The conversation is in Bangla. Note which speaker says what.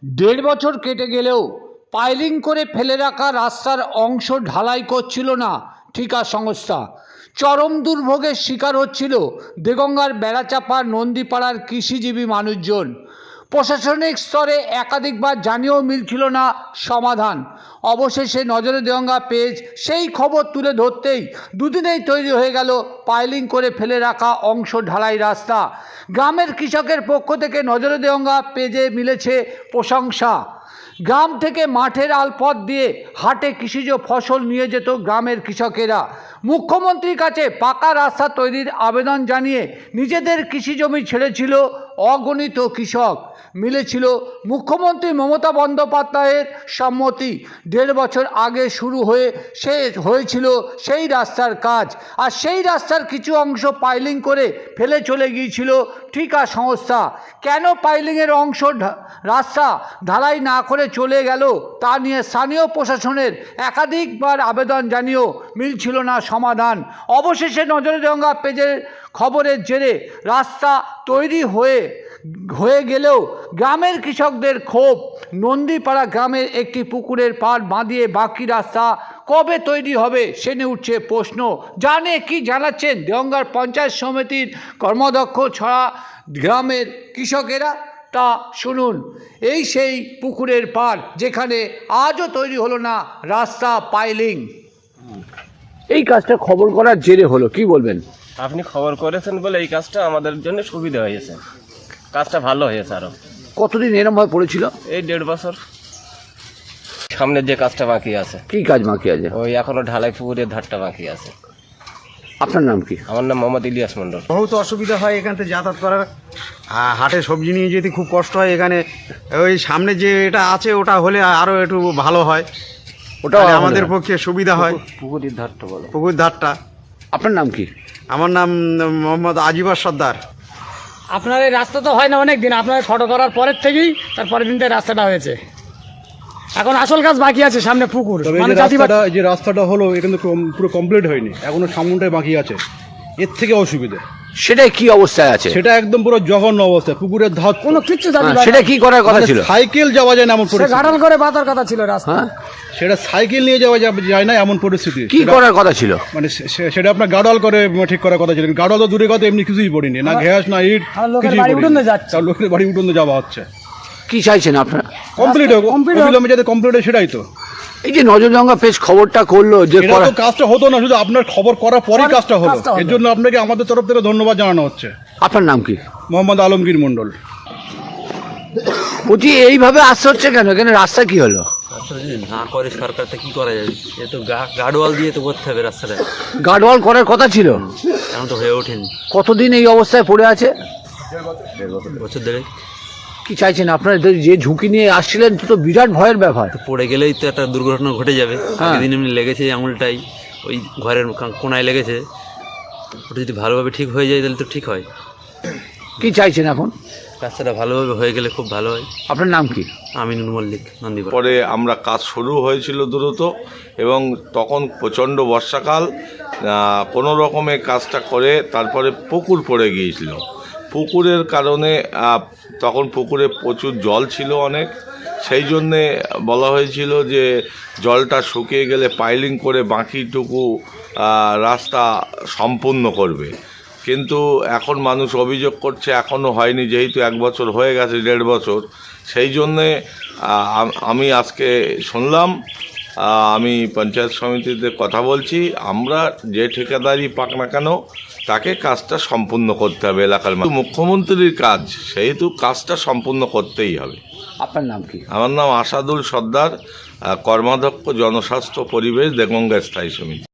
Speaker 1: দেড় বছর কেটে গেলেও পাইলিং করে ফেলে রাখা রাস্তার অংশ ঢালাই করছিল না ঠিকা সংস্থা। চরম দুর্ভোগের শিকার হচ্ছিল দেগঙ্গার বেড়াচাপা নন্দীপাড়ার কৃষিজীবী মানুষজন। প্রশাসনিক স্তরে একাধিকবার জানিয়েও মিলছিল না সমাধান। অবশেষে নজরে দেগঙ্গা পেজ সেই খবর তুলে ধরতেই দুদিনেই তৈরি হয়ে গেল পাইলিং করে ফেলে রাখা অংশ ঢালাই রাস্তা। গ্রামের কৃষকের পক্ষ থেকে নজরে দেগঙ্গা পেজে মিলেছে প্রশংসা। গ্রাম থেকে মাঠের আলপথ দিয়ে হাটে কৃষিজ ফসল নিয়ে যেত গ্রামের কৃষকেরা। মুখ্যমন্ত্রীর কাছে পাকা রাস্তা তৈরির আবেদন জানিয়ে নিজেদের কৃষিজমি ছেড়েছিল অগণিত কৃষক। মিলেছিল মুখ্যমন্ত্রী মমতা বন্দ্যোপাধ্যায়ের সম্মতি। দেড় বছর আগে শুরু হয়েছিল সেই রাস্তার কাজ, আর সেই রাস্তার কিছু অংশ পাইলিং করে ফেলে চলে গিয়েছিল ঠিকা সংস্থা। কেন পাইলিংয়ের অংশ রাস্তা ঢালাই না করে চলে গেল তা নিয়ে স্থানীয় প্রশাসনের একাধিকবার আবেদন জানিয়েও মিলছিল না সমাধান। অবশেষে নজরে দেগঙ্গা পেজের খবরের জেরে রাস্তা তৈরি হয়ে গেলেও গ্রামের কৃষকদের ক্ষোভ। নন্দীপাড়া গ্রামের একটি পুকুরের পাড় বাঁধিয়ে বাকি রাস্তা কবে তৈরি হবে সে নিয়ে উঠছে প্রশ্ন। কি জানাচ্ছেন দেগঙ্গার পঞ্চায়েত সমিতির কর্মাধ্যক্ষ ছড়া গ্রামের কৃষকেরা তা শুনুন। এই সেই পুকুরের পাড় যেখানে আজও তৈরি হলো না রাস্তা পাইলিং। এই কাজটা খবর করার জেরে হলো, কি বলবেন?
Speaker 2: আপনি খবর করেছেন বলে এই কাজটা আমাদের জন্য সুবিধা হয়েছে, কাজটা ভালো হয়েছে। আরো
Speaker 1: কতদিন এরমভাবে পড়েছিল?
Speaker 2: এই 1.5 বছর। সামনের যে কাজটা বাকি আছে।
Speaker 1: কি কাজ বাকি আছে?
Speaker 2: ওই এখনো ঢালাই পুকুরের ধারটা বাকি আছে।
Speaker 1: আপনার নাম কি?
Speaker 2: আমার নাম মোহাম্মদ ইলিয়াস মন্ডল।
Speaker 3: বহুত অসুবিধা হয় এখান থেকে যাতায়াত করার। হাটে সবজি নিয়ে যেতে খুব কষ্ট হয়। এখানে ওই সামনে যে এটা আছে ওটা হলে আরও একটু ভালো হয়, ওটা আমাদের পক্ষে সুবিধা হয়।
Speaker 2: পুকুরের ধারটা বলো।
Speaker 3: পুকুর ধারটা।
Speaker 1: আপনার নাম কি?
Speaker 3: আমার নাম মোহাম্মদ আজিবার সর্দার।
Speaker 4: আপনার এই রাস্তা তো হয় না অনেক দিন, আপনার ফটো করার পরের থেকেই তার পরের দিন থেকে রাস্তাটা হয়েছে। এখন আসল কাজ বাকি আছে, সামনে পুকুর।
Speaker 5: যে রাস্তাটা হলো এখানে পুরো কমপ্লিট হয়নি, এখনো সামনটাই বাকি আছে। এর থেকে অসুবিধা
Speaker 1: সেটাই কি অবস্থায় আছে?
Speaker 5: সেটা একদম পুরো জঘন্য অবস্থা। পুকুরের ধার
Speaker 4: কোনো কিচ্ছু
Speaker 1: সেটা কি করার কথা ছিল?
Speaker 5: সাইকেল যাওয়া যায় না এমন পরিস্থিতি।
Speaker 4: গাড়াল করে বাঁধার কথা ছিল রাস্তা।
Speaker 5: সেটা সাইকেল নিয়ে যাওয়া যায় না এমন পরিস্থিতি।
Speaker 1: কি করার কথা ছিল?
Speaker 5: মানে সেটা আপনার গাড়াল করে ঠিক করার কথা ছিল। গাড়াল তো দূরে কথা, এমনি কিছুই পড়িনি, না গ্যাস না ইট,
Speaker 4: লোকের বাড়ি উঠোনে যাচ্ছে।
Speaker 5: লোকের বাড়ি উঠোনে যাওয়া হচ্ছে।
Speaker 1: কি চাইছেন আপনারা?
Speaker 5: কমপ্লিট যাতে কমপ্লিট হয় সেটাই তো।
Speaker 1: এই যে নজর দেগঙ্গা পেজ খবরটা করলো যে
Speaker 5: কাজটা হতো না, শুধু আপনার খবর করার পরেই কাজটা হলো। এর জন্য আপনাকে আমাদের তরফ থেকে ধন্যবাদ জানানো হচ্ছে।
Speaker 1: আপনার নাম কি?
Speaker 5: মোহাম্মদ আলমগীর মন্ডল।
Speaker 1: বলছি এইভাবে আসতে হচ্ছে কেন? এখানে রাস্তা কি হলো?
Speaker 6: না করে সরকারটা কি করা যাবে? এ তো গার্ডওয়াল দিয়ে তো করতে হবে রাস্তাটা।
Speaker 1: গার্ডওয়াল করার কথা ছিল,
Speaker 6: এখন তো হয়ে ওঠেনি।
Speaker 1: কতদিন এই অবস্থায় পড়ে আছে?
Speaker 6: বছর ধরে।
Speaker 1: কি চাইছেন আপনারা? যে ঝুঁকি নিয়ে আসছিলেন তো বিরাট ভয়ের ব্যাপার।
Speaker 6: পড়ে গেলেই তো একটা দুর্ঘটনা ঘটে যাবে। দিন এমনি লেগেছে আঙুলটাই, ওই ঘরের কোনায় লেগেছে। ওটা যদি ভালোভাবে ঠিক হয়ে যায় তাহলে তো ঠিক হয়।
Speaker 1: কি চাইছেন এখন?
Speaker 6: রাস্তাটা ভালোভাবে হয়ে গেলে খুব ভালো হয়।
Speaker 1: আপনার নাম কি?
Speaker 6: আমিনুল মল্লিক, নন্দীপাড়া।
Speaker 7: পরে আমরা কাজ শুরু হয়েছিল দ্রুত, এবং তখন প্রচণ্ড বর্ষাকাল। কোনো রকমে কাজটা করে তারপরে পুকুর পড়ে গিয়েছিল। পুকুরের কারণে তখন পুকুরে প্রচুর জল ছিল অনেক, সেই জন্যে বলা হয়েছিল যে জলটা শুকিয়ে গেলে পাইলিং করে বাকিটুকু রাস্তা সম্পূর্ণ করবে। কিন্তু এখন মানুষ অভিযোগ করছে এখনও হয়নি, যেহেতু 1 বছর হয়ে গেছে, 1.5 বছর। সেই জন্যে আমি আজকে শুনলাম, আমি পঞ্চায়েত সমিতিতে কথা বলছি, আমরা যে ঠিকাদারি পাক না কেন তাকে কাজটা সম্পূর্ণ করতে হবে। এলাকার মুখ্যমন্ত্রীর কাজ, সেহেতু কাজটা সম্পূর্ণ করতেই হবে।
Speaker 1: আপনার নাম কি?
Speaker 7: আমার নাম আসাদুল সর্দার, কর্মাধ্যক্ষ জনস্বাস্থ্য পরিবেশ দেগঙ্গা স্থায়ী সমিতি।